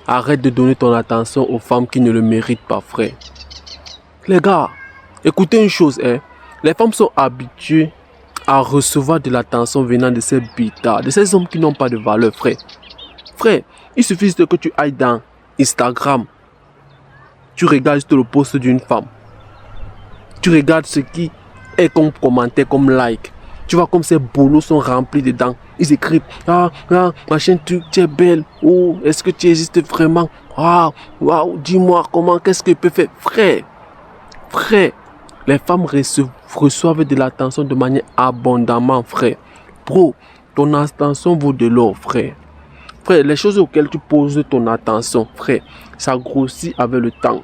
Arrête de donner ton attention aux femmes qui ne le méritent pas, frère. Les gars, écoutez une chose, hein. Les femmes sont habituées à recevoir de l'attention venant de ces bêtas, de ces hommes qui n'ont pas de valeur, frère. Frère, il suffit juste que tu ailles dans Instagram, tu regardes juste le post d'une femme, tu regardes ce qui est comme commentaire, comme like. Tu vois comme ces bolos sont remplis dedans. Ils écrivent, machin, tu es belle. Oh, est-ce que tu existes vraiment? Waouh, dis-moi comment, qu'est-ce que je peux faire? Frère, les femmes reçoivent de l'attention de manière abondamment, frère. Bro, ton attention vaut de l'or, frère. Frère, les choses auxquelles tu poses ton attention, frère, ça grossit avec le temps.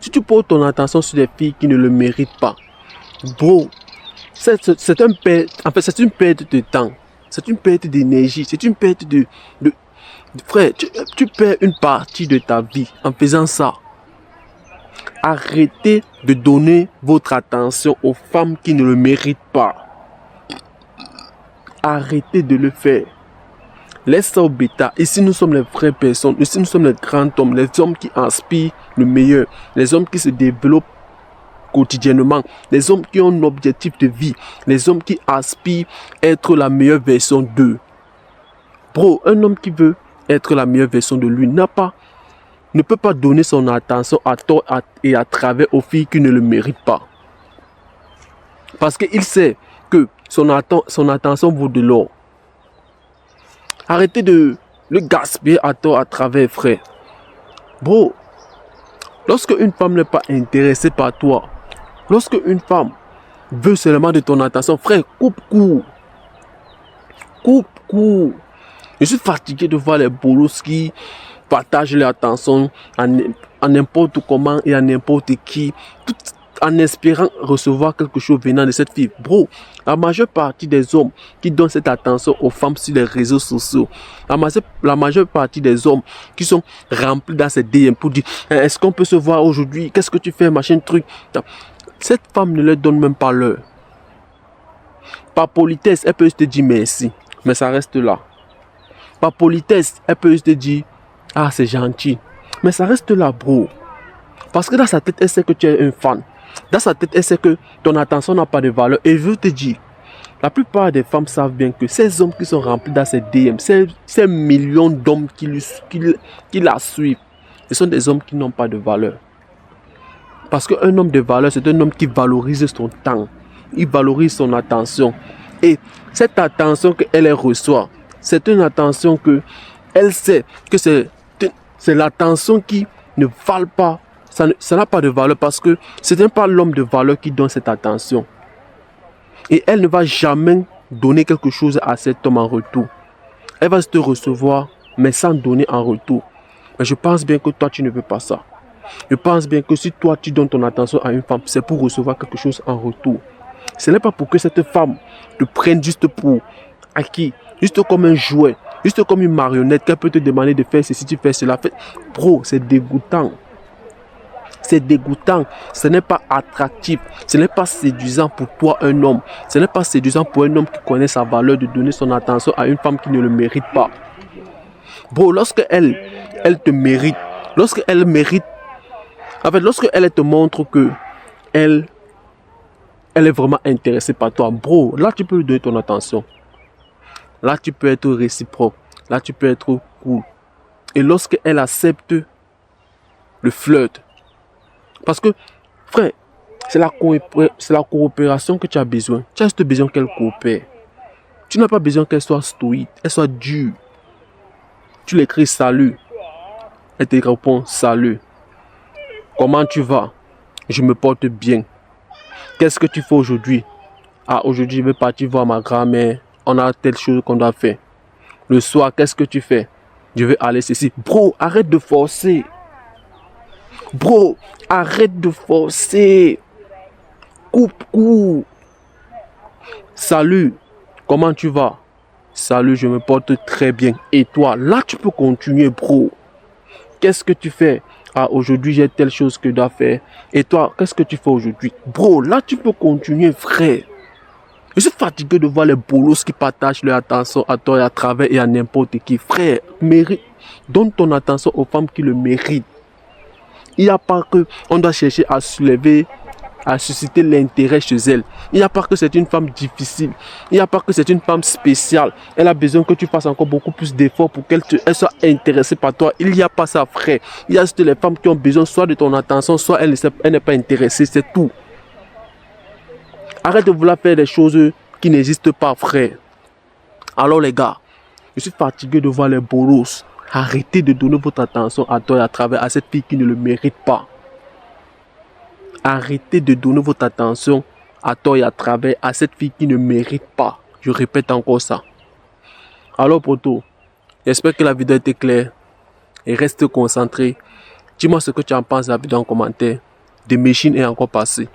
Si tu poses ton attention sur des filles qui ne le méritent pas, bro, c'est une perte de temps, c'est une perte d'énergie, c'est une perte de frère, tu perds une partie de ta vie en faisant ça. Arrêtez de donner votre attention aux femmes qui ne le méritent pas. Arrêtez de le faire. Laisse ça au bêta. Ici, nous sommes les vraies personnes. Ici, nous sommes les grands hommes, les hommes qui inspirent le meilleur, les hommes qui se développent quotidiennement, les hommes qui ont un objectif de vie, les hommes qui aspirent à être la meilleure version d'eux. Bro, un homme qui veut être la meilleure version de lui ne peut pas donner son attention à tort et à travers aux filles qui ne le méritent pas. Parce qu'il sait que son attention vaut de l'or. Arrêtez de le gaspiller à tort à travers, frère. Bro, lorsque une femme n'est pas intéressée par toi, lorsque une femme veut seulement de ton attention, frère, coupe court. Coupe court. Je suis fatigué de voir les bolos qui partagent leur attention à n'importe comment et à n'importe qui, tout en espérant recevoir quelque chose venant de cette fille. Bro, la majeure partie des hommes qui donnent cette attention aux femmes sur les réseaux sociaux, la majeure partie des hommes qui sont remplis dans ces DM pour dire est-ce qu'on peut se voir aujourd'hui, qu'est-ce que tu fais, machin truc. Cette femme ne leur donne même pas l'heure. Par politesse, elle peut te dire merci, mais ça reste là. Par politesse, elle peut te dire c'est gentil, mais ça reste là, bro. Parce que dans sa tête, elle sait que tu es un fan. Dans sa tête, elle sait que ton attention n'a pas de valeur. Et je veux te dire, la plupart des femmes savent bien que ces hommes qui sont remplis dans ces DM, ces millions d'hommes qui la suivent, ce sont des hommes qui n'ont pas de valeur. Parce qu'un homme de valeur, c'est un homme qui valorise son temps. Il valorise son attention. Et cette attention qu'elle reçoit, c'est une attention que elle sait que c'est l'attention qui ne vale pas. Ça n'a pas de valeur parce que ce n'est pas l'homme de valeur qui donne cette attention. Et elle ne va jamais donner quelque chose à cet homme en retour. Elle va te recevoir, mais sans donner en retour. Mais je pense bien que toi, tu ne veux pas ça. Je pense bien que si toi, tu donnes ton attention à une femme, c'est pour recevoir quelque chose en retour. Ce n'est pas pour que cette femme te prenne juste pour acquis, juste comme un jouet, juste comme une marionnette qu'elle peut te demander de faire ceci, tu fais cela. Bro, c'est dégoûtant. C'est dégoûtant, ce n'est pas attractif, ce n'est pas séduisant pour toi un homme. Ce n'est pas séduisant pour un homme qui connaît sa valeur de donner son attention à une femme qui ne le mérite pas. Bro, lorsque elle te mérite, lorsqu'elle te montre que elle est vraiment intéressée par toi, bro, là tu peux lui donner ton attention. Là tu peux être réciproque, là tu peux être cool. Et lorsqu'elle accepte le flirt, parce que, frère, c'est la coopération que tu as besoin. Tu as juste besoin qu'elle coopère. Tu n'as pas besoin qu'elle soit stoïque, elle soit dure. Tu l'écris salut. Elle te répond salut. Comment tu vas? Je me porte bien. Qu'est-ce que tu fais aujourd'hui? Aujourd'hui, je vais partir voir ma grand-mère. On a telle chose qu'on doit faire. Le soir, qu'est-ce que tu fais? Je vais aller ceci. Bro, arrête de forcer. Bro, arrête de forcer. Coupe. Salut, comment tu vas? Salut, je me porte très bien. Et toi, là tu peux continuer, bro. Qu'est-ce que tu fais? Aujourd'hui j'ai telle chose que je dois faire. Et toi, qu'est-ce que tu fais aujourd'hui? Bro, là tu peux continuer, frère. Je suis fatigué de voir les bolos qui partagent leur attention à toi et à travers et à n'importe qui. Frère, Donne ton attention aux femmes qui le méritent. Il n'y a pas que on doit chercher à soulever, à susciter l'intérêt chez elle. Il n'y a pas que c'est une femme difficile. Il n'y a pas que c'est une femme spéciale. Elle a besoin que tu fasses encore beaucoup plus d'efforts pour qu'elle soit intéressée par toi. Il n'y a pas ça, frère. Il y a juste les femmes qui ont besoin soit de ton attention, soit elle n'est pas intéressée. C'est tout. Arrête de vouloir faire des choses qui n'existent pas, frère. Alors les gars, je suis fatigué de voir les bolos. Arrêtez de donner votre attention à toi et à travers à cette fille qui ne le mérite pas. Arrêtez de donner votre attention à toi et à travers à cette fille qui ne mérite pas. Je répète encore ça. Alors poto, j'espère que la vidéo était claire et reste concentré. Dis-moi ce que tu en penses de la vidéo en commentaire. The Machine est encore passé.